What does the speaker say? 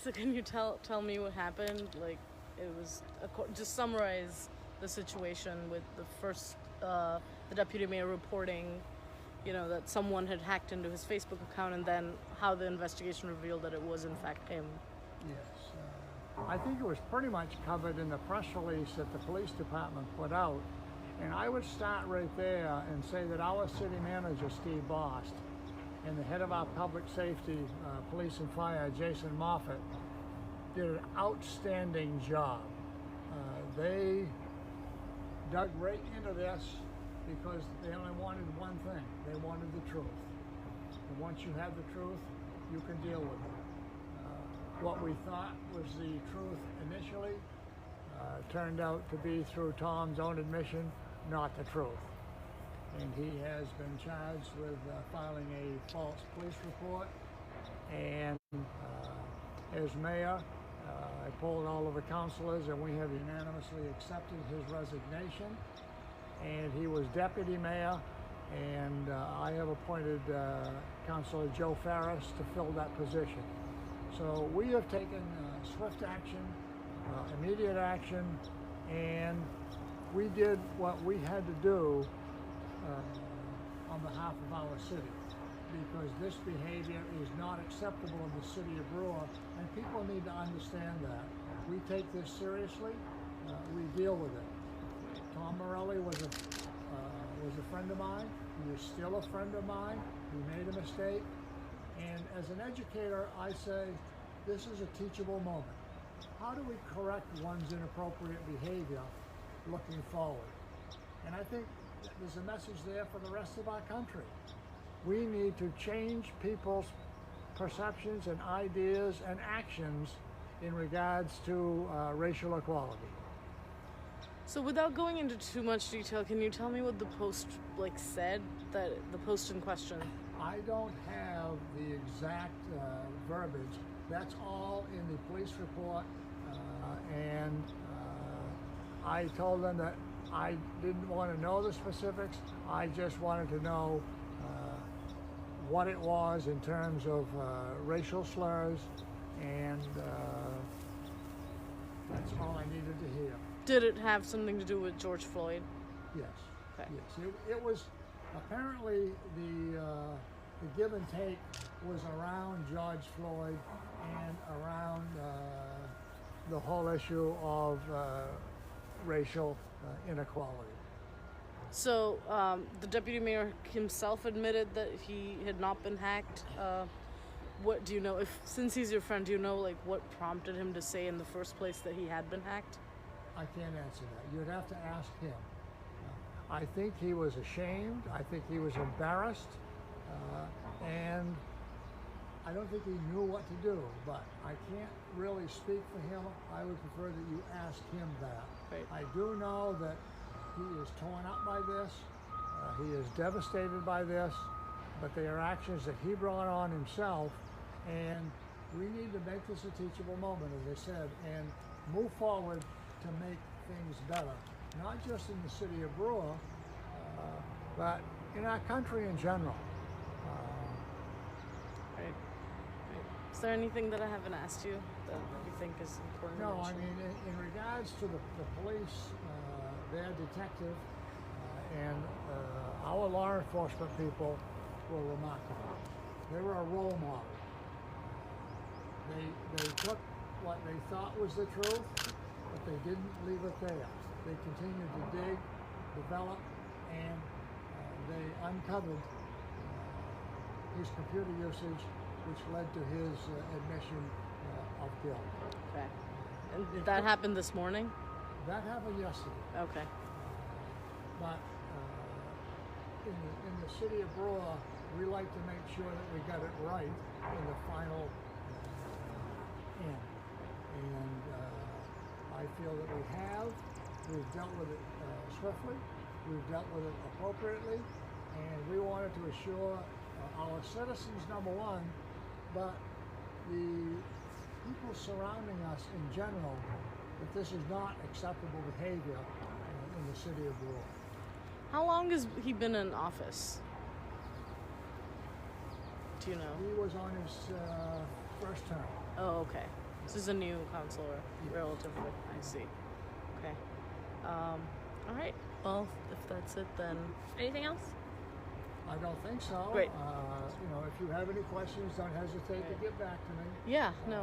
So can you tell me what happened? Like, it was just summarize the situation with the deputy mayor reporting, that someone had hacked into his Facebook account, and then how the investigation revealed that it was in fact him. Yes. I think it was pretty much covered in the press release that the police department put out. And I would start right there and say that our city manager, Steve Bost, and the head of our public safety, police and fire, Jason Moffett, did an outstanding job. They dug right into this because they only wanted one thing. They wanted the truth. And once you have the truth, you can deal with it. What we thought was the truth initially turned out to be, through Tom's own admission, not the truth. And he has been charged with filing a false police report. And as mayor, I polled all of the councilors, and we have unanimously accepted his resignation. And he was deputy mayor, and I have appointed Councilor Joe Farris to fill that position. So we have taken swift action, immediate action, and we did what we had to do on behalf of our city, because this behavior is not acceptable in the city of Brewer, and people need to understand that. We take this seriously. We deal with it. Tom Morelli was a friend of mine. He is still a friend of mine. He made a mistake. And as an educator, I say, this is a teachable moment. How do we correct one's inappropriate behavior looking forward? And I think there's a message there for the rest of our country. We need to change people's perceptions and ideas and actions in regards to racial equality. So without going into too much detail, can you tell me what the post said, that the post in question? I don't have the exact verbiage. That's all in the police report, and I told them that I didn't want to know the specifics. I just wanted to know what it was in terms of racial slurs, and that's all I needed to hear. Did it have something to do with George Floyd? Yes. Okay. Yes. It was apparently the give and take was around George Floyd and around the whole issue of racial inequality. So the deputy mayor himself admitted that he had not been hacked. What do you know? Since he's your friend, do you know what prompted him to say in the first place that he had been hacked? I can't answer that. You'd have to ask him. I think he was ashamed. I think he was embarrassed. And I don't think he knew what to do, but I can't really speak for him. I would prefer that you ask him that. Right. I do know that he is torn up by this. He is devastated by this, but they are actions that he brought on himself, and we need to make this a teachable moment, as I said, and move forward to make things better, not just in the city of Brewer, but in our country in general. Right. Is there anything that I haven't asked you that you think is important? No, I mean, in regards to the police, their detective, and our law enforcement people were remarkable. They were a role model. They took what they thought was the truth, but they didn't leave it there. They continued to dig, develop, and they uncovered his computer usage, which led to his admission of guilt. Okay. And that happened this morning? That happened yesterday. Okay. But in the city of Brewer, we like to make sure that we got it right in the final end. And I feel that we have. We've dealt with it swiftly. We've dealt with it appropriately. And we wanted to assure our citizens, number one, but the people surrounding us in general, that this is not acceptable behavior in the city of Brewer. How long has he been in office? Do you know? He was on his first term. Oh, okay. This is a new counselor, relatively. I see. Okay. All right. Well, if that's it, then anything else? I don't think so. Great. If you have any questions, don't hesitate to get back to me. Yeah. No.